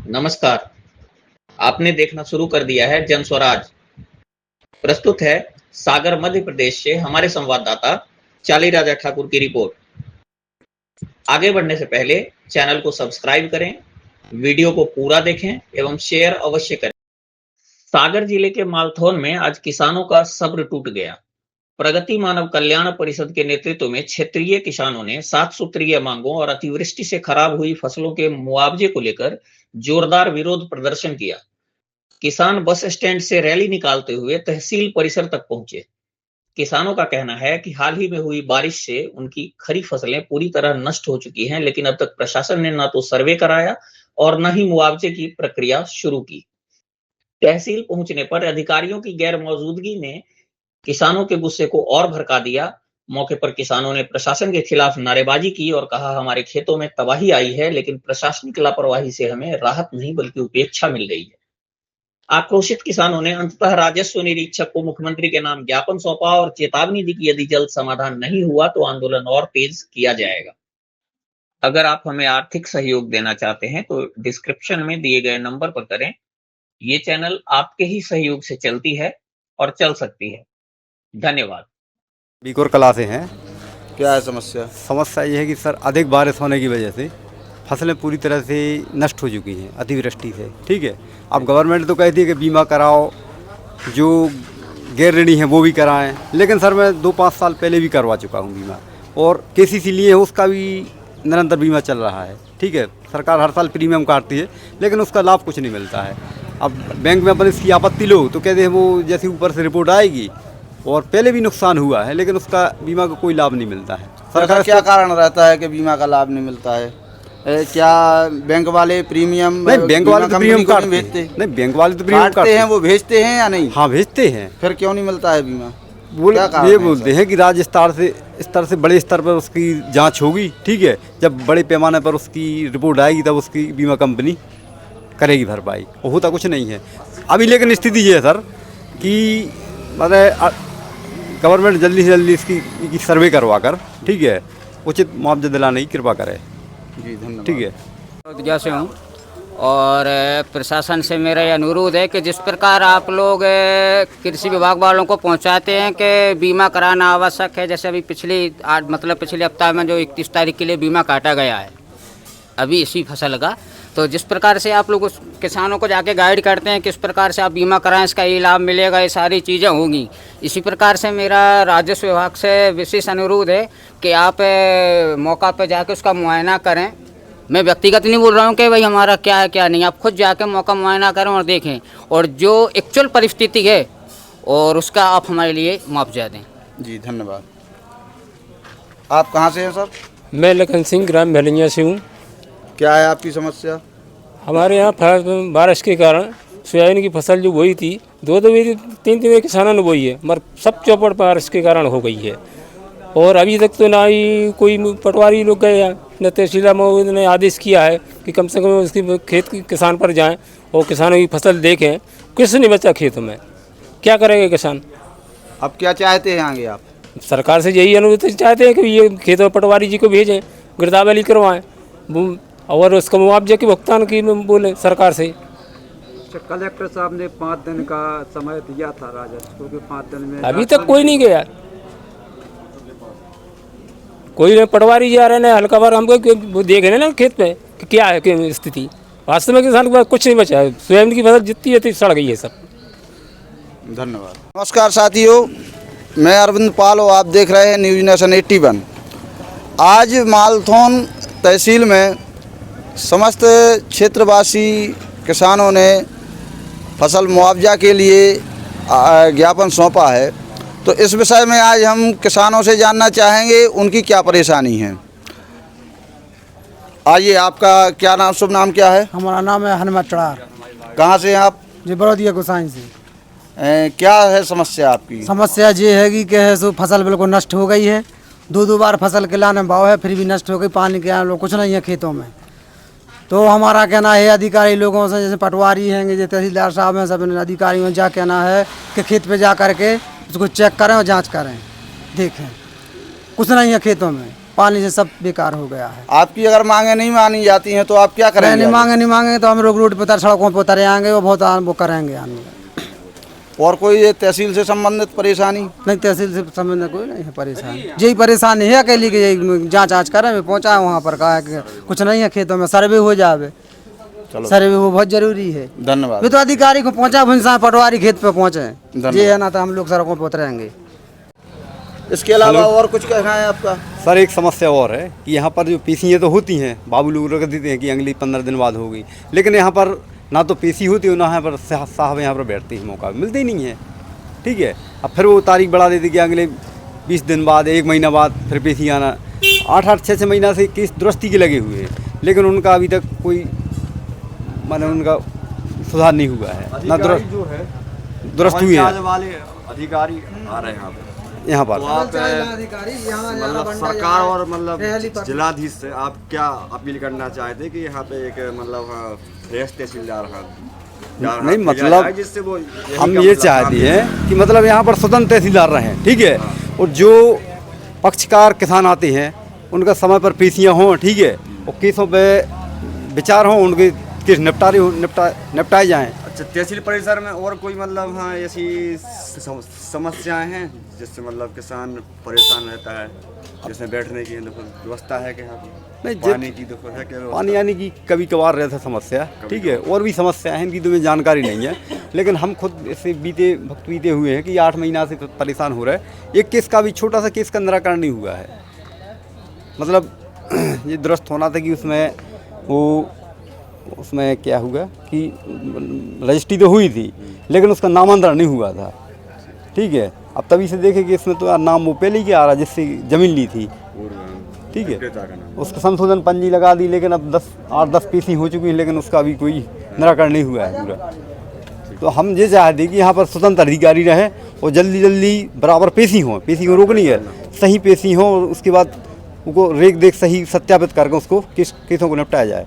नमस्कार, आपने देखना शुरू कर दिया है जन स्वराज। प्रस्तुत है सागर मध्य प्रदेश से हमारे संवाददाता चाली राजा ठाकुर की रिपोर्ट। आगे बढ़ने से पहले चैनल को सब्सक्राइब करें, वीडियो को पूरा देखें एवं शेयर अवश्य करें। सागर जिले के मालथौन में आज किसानों का सब्र टूट गया। प्रगति मानव कल्याण परिषद के नेतृत्व में क्षेत्रीय किसानों ने 7 सूत्रीय मांगों और अतिवृष्टि से खराब हुई फसलों के मुआवजे को लेकर जोरदार विरोध प्रदर्शन किया। किसान बस स्टैंड से रैली निकालते हुए तहसील परिसर तक पहुंचे। किसानों का कहना है कि हाल ही में हुई बारिश से उनकी खरीफ फसलें पूरी तरह नष्ट हो चुकी हैं, लेकिन अब तक प्रशासन ने न तो सर्वे कराया और न ही मुआवजे की प्रक्रिया शुरू की। तहसील पहुंचने पर अधिकारियों की गैर मौजूदगी ने किसानों के गुस्से को और भड़का दिया। मौके पर किसानों ने प्रशासन के खिलाफ नारेबाजी की और कहा, हमारे खेतों में तबाही आई है, लेकिन प्रशासनिक लापरवाही से हमें राहत नहीं बल्कि उपेक्षा मिल रही है। आक्रोशित किसानों ने अंततः राजस्व निरीक्षक को मुख्यमंत्री के नाम ज्ञापन सौंपा और चेतावनी दी कि यदि जल्द समाधान नहीं हुआ तो आंदोलन और तेज किया जाएगा। अगर आप हमें आर्थिक सहयोग देना चाहते हैं तो डिस्क्रिप्शन में दिए गए नंबर पर करें। ये चैनल आपके ही सहयोग से चलती है और चल सकती है। धन्यवाद। बीकोर कला से हैं। क्या है समस्या? समस्या ये है कि सर अधिक बारिश होने की वजह से फसलें पूरी तरह से नष्ट हो चुकी हैं अतिवृष्टि से। ठीक है, अब गवर्नमेंट तो कहती है कि बीमा कराओ, जो गैर ऋणी हैं वो भी कराएं, लेकिन सर मैं 2-5 साल पहले भी करवा चुका हूँ बीमा, और केसीसी लिए है उसका भी निरंतर बीमा चल रहा है। ठीक है, सरकार हर साल प्रीमियम काटती है लेकिन उसका लाभ कुछ नहीं मिलता है। अब बैंक में अपन इसकी आपत्ति लो तो कहते हैं वो जैसे ऊपर से रिपोर्ट आएगी, और पहले भी नुकसान हुआ है लेकिन उसका बीमा का कोई लाभ नहीं मिलता है। सरकार क्या कारण रहता है कि बीमा का लाभ नहीं मिलता है? क्या बैंक वाले प्रीमियम? नहीं, बैंक वाले तो प्रीमियम काटते हैं। नहीं, बैंक वाले तो प्रीमियम काटते हैं। वो भेजते हैं या नहीं? हाँ, भेजते हैं। फिर क्यों नहीं मिलता है बीमा? ये बोलते हैं कि राज्य स्तर से बड़े स्तर पर उसकी जांच होगी। ठीक है, जब बड़े पैमाने पर उसकी रिपोर्ट आएगी तब उसकी बीमा कंपनी करेगी भरपाई, वो होता कुछ नहीं है अभी। लेकिन स्थिति ये है सर कि मतलब गवर्नमेंट जल्दी से जल्दी इसकी सर्वे करवा कर, ठीक है, उचित मुआवजा दिलाने की कृपा करे। जी धन्यवाद। ठीक है, जैसे हूँ, और प्रशासन से मेरा यह अनुरोध है कि जिस प्रकार आप लोग कृषि विभाग वालों को पहुंचाते हैं कि बीमा कराना आवश्यक है, जैसे अभी पिछले हफ्ता में जो 31 तारीख के लिए बीमा काटा गया है अभी इसी फसल का, तो जिस प्रकार से आप लोग उस किसानों को जाके गाइड करते हैं किस प्रकार से आप बीमा कराएं, इसका ये लाभ मिलेगा, ये सारी चीज़ें होंगी। इसी प्रकार से मेरा राजस्व विभाग से विशेष अनुरोध है कि आप मौका पर जाके उसका मुआयना करें। मैं व्यक्तिगत नहीं बोल रहा हूँ कि भाई हमारा क्या है क्या नहीं, आप खुद जाके मौका मुआयना करें और देखें, और जो एक्चुअल परिस्थिति है और उसका आप हमारे लिए मुआवजा दें। जी धन्यवाद। आप कहाँ से हैं सर? मैं लखन सिंह ग्राम भलिया से हूँ। क्या है आपकी समस्या? हमारे यहाँ बारिश के कारण सोयाबीन की फसल जो बोई थी, 2-3 किसानों ने बोई है, मगर सब चौपट बारिश के कारण हो गई है। और अभी तक तो ना ही कोई पटवारी लोग गए हैं, न तहसीलदार महोदय ने आदेश किया है कि कम से कम उसकी खेत किसान पर जाएं और किसानों की फसल देखें। कुछ नहीं बचा खेतों में, क्या करेंगे किसान? अब क्या चाहते हैं आगे आप? सरकार से यही अनुरोध चाहते हैं कि ये खेतों पटवारी जी को भेजें, गिरदावरी करवाएं और उसका मुआवजे के भुगतान की बोले सरकार से। कलेक्टर साहब ने 5 दिन का समय दिया था राजस्व को, 5 दिन में अभी तक कोई नहीं गया, कोई नहीं। पटवारी जा रहे हैं हल्का बार, हमको वो देख रहे हैं ना खेत पे कि क्या है कि स्थिति। वास्तव में किसान के पास कुछ नहीं बचा है, सोयाबीन की फसल जितनी है सड़ गई है सब। धन्यवाद। नमस्कार साथियों, मैं अरविंद पाल और आप देख रहे हैं न्यूज़ नेशन 81। आज मालथौन तहसील में समस्त क्षेत्रवासी किसानों ने फसल मुआवजा के लिए ज्ञापन सौंपा है, तो इस विषय में आज हम किसानों से जानना चाहेंगे उनकी क्या परेशानी है। आइए, आपका क्या नाम, शुभ नाम क्या है? हमारा नाम है हनुमत चढ़ार। कहाँ से हैं आप? जी बड़ौदिया गोसाई से। क्या है समस्या आपकी? समस्या ये है कि है सो फसल बिल्कुल नष्ट हो गई है, 2 बार फसल के लाने भाव है फिर भी नष्ट हो गई, पानी के कुछ नहीं है खेतों में। तो हमारा कहना है अधिकारी लोगों से, जैसे पटवारी हैं, जैसे तहसीलदार साहब हैं, सब अधिकारियों से जा कहना है कि खेत पे जा करके उसको चेक करें और जांच करें, देखें कुछ नहीं है खेतों में। पानी से सब बेकार हो गया है। आपकी अगर मांगे नहीं मानी जाती हैं तो आप क्या करेंगे? नहीं मांगे तो हम लोग रोड पर सड़कों पर उतर आएंगे, वो बहुत वो करेंगे आने। और कोई ये तहसील से संबंधित परेशानी? नहीं, तहसील से संबंध कोई नहीं है परेशान, यही परेशानी है अकेली की, यही जाँच करें पहुँचा वहाँ पर कहा कि कुछ नहीं है खेतों में, सर्वे हो जावे। सर्वे वो बहुत जरूरी है। धन्यवाद। वे तो अधिकारी को पहुँचा भुंसा पटवारी खेत पे पहुँचे, ये है ना, तो हम लोग सड़कों पर उतरेंगे। इसके अलावा और कुछ कहना है आपका? सर एक समस्या और है कि यहाँ पर जो पेशियाँ तो होती हैं, बाबू लोग रख देते हैं कि अगली 15 दिन बाद होगी, लेकिन यहाँ पर ना तो पेशी होती है, ना यहाँ पर साहब यहाँ पर बैठते ही मौका मिलते ही नहीं है। ठीक है, अब फिर वो तारीख बढ़ा देते कि अगले 20 दिन बाद, 1 महीना बाद फिर पेशी आना। 8-8, 6-6 महीना से केस दुरुस्ती के लगे हुए हैं, लेकिन उनका अभी तक कोई माने उनका सुधार नहीं हुआ है, ना दुरुस्त हुई है। वाले अधिकारी आ रहे हैं यहाँ पर मतलब सरकार और मतलब जिलाधीश से आप क्या अपील करना चाहते कि यहाँ पे एक मतलब फ्रेश तहसीलदार नहीं, मतलब जिससे वो हम ये चाहते हैं कि मतलब यहाँ पर स्वतंत्र तहसीलदार रहें। ठीक है, और जो पक्षकार किसान आते हैं उनका समय पर पेशियाँ हों, ठीक है, और केसों पे विचार हों, उनके केस निपटाए जाएँ। अच्छा, तहसील परिसर में और कोई मतलब हाँ ऐसी समस्याएं हैं जिससे मतलब किसान परेशान रहता है, जिसमें बैठने की व्यवस्था है कि नहीं, पानी की देखो है क्या? पानी आने की कभी कभार रहता समस्या, ठीक है, और भी समस्या है, इनकी तो मुझे जानकारी नहीं है, लेकिन हम खुद इससे बीते हुए हैं कि 8 महीना से परेशान हो रहे हैं। एक केस का भी, छोटा सा केस का निराकरण नहीं हुआ है। मतलब ये दुरुस्त होना था कि उसमें क्या हुआ कि रजिस्ट्री तो हुई थी, लेकिन उसका नामांतरण नहीं हुआ था। ठीक है, अब तभी से देखे कि इसमें तो नाम वो पहले ही आ रहा जिससे ज़मीन ली थी। ठीक है, उसका संशोधन पंजी लगा दी, लेकिन अब 8-10 पेशी हो चुकी हैं, लेकिन उसका अभी कोई निराकरण नहीं हुआ है पूरा। तो हम ये चाहते कि यहाँ पर स्वतंत्र अधिकारी रहे और जल्दी बराबर पेशी हो रोकनी है, सही पेशी हो, और उसके बाद उनको रेख देख सही सत्यापित करके उसको केसों को निपटाया जाए।